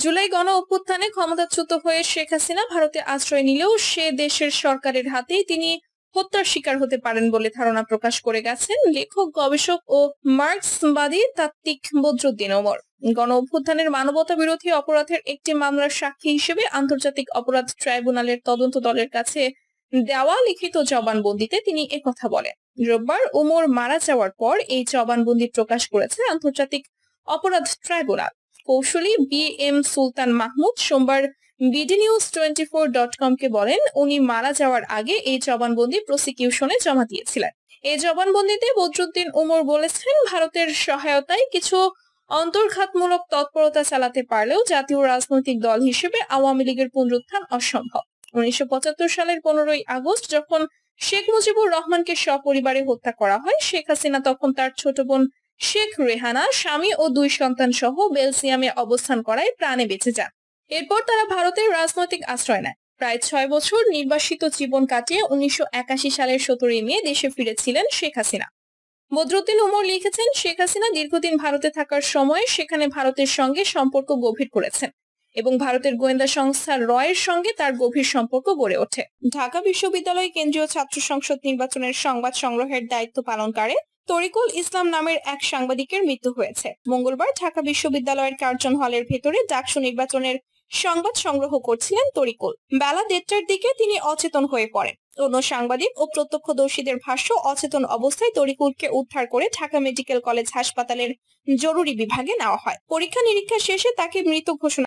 জুলাই গণ অভ্যুত্থানে ক্ষমতাচ্যুত হয়ে শেখ হাসিনা ভারতে আশ্রয় নিলেও সে দেশের সরকারের হাতেই তিনি হত্যার শিকার হতে পারেন বলে ধারণা প্রকাশ করে গেছেন লেখক, গবেষক ও মার্ক্সবাদী তাত্ত্বিক বদরুদ্দীন ওমর। গণ অভ্যুত্থানের মানবতা বিরোধী অপরাধের একটি মামলার সাক্ষী হিসেবে আন্তর্জাতিক অপরাধ ট্রাইব্যুনালের তদন্ত দলের কাছে দেওয়া লিখিত জবানবন্দিতে তিনি একথা বলেন। রোববার ওমর মারা যাওয়ার পর এই জবানবন্দি প্রকাশ করেছে আন্তর্জাতিক অপরাধ ট্রাইব্যুনাল। কৌশলী বি এম সুলতান মাহমুদ সোমবার bdnews24.com কে বলেন, উনি মারা যাওয়ার আগে এই জবানবন্দি প্রসিকিউশনে জমা দিয়েছিলেন। এই জবানবন্দিতে বদরুদ্দীন ওমর বলেছেন, ভারতের সহায়তায় কিছু অন্তর্ঘাতমূলক তৎপরতা চালাতে পারলেও জাতীয় রাজনৈতিক দল হিসেবে আওয়ামী লীগের পুনরুত্থান অসম্ভব। 1975 সালের 15ই আগস্ট যখন শেখ মুজিবুর রহমানকে সপরিবারে হত্যা করা হয়, শেখ হাসিনা তখন তার ছোট বোন শেখ রেহানা, স্বামী ও 2 সন্তান সহ বেলজিয়ামে অবস্থান করায় প্রাণে বেঁচে যান। এরপর তারা ভারতের রাজনৈতিক আশ্রয় নেয়। প্রায় 6 বছর নির্বাসিত জীবন কাটিয়ে 1981 সালের 17ই মে দেশে ফিরেছিলেন শেখ হাসিনা। বদরুদ্দীন ওমর লিখেছেন, শেখ হাসিনা দীর্ঘদিন ভারতে থাকার সময় সেখানে ভারতের সঙ্গে সম্পর্ক গভীর করেছেন এবং ভারতের গোয়েন্দা সংস্থা রয়ের সঙ্গে তার গভীর সম্পর্ক গড়ে ওঠে। ঢাকা বিশ্ববিদ্যালয় কেন্দ্রীয় ছাত্র সংসদ নির্বাচনের সংবাদ সংগ্রহের দায়িত্ব পালনকারী তরিকুল ইসলাম নামের এক সাংবাদিকের মৃত্যু হয়েছে। মঙ্গলবার ঢাকা বিশ্ববিদ্যালয়ের কার্জন হলের ভেতরে ডাকসু নির্বাচনের সংবাদ সংগ্রহ করছিলেন তরিকুল। বেলা 1:30টার দিকে তিনি অচেতন হয়ে পড়েন। অন্য সাংবাদিক ও প্রত্যক্ষদর্শীদের ভাষ্য, অচেতন অবস্থায় তরিকুলকে উদ্ধার করে ঢাকা মেডিকেল কলেজ হাসপাতালের জরুরি বিভাগে নেওয়া হয়। পরীক্ষা নিরীক্ষা শেষে তাকে মৃত ঘোষণা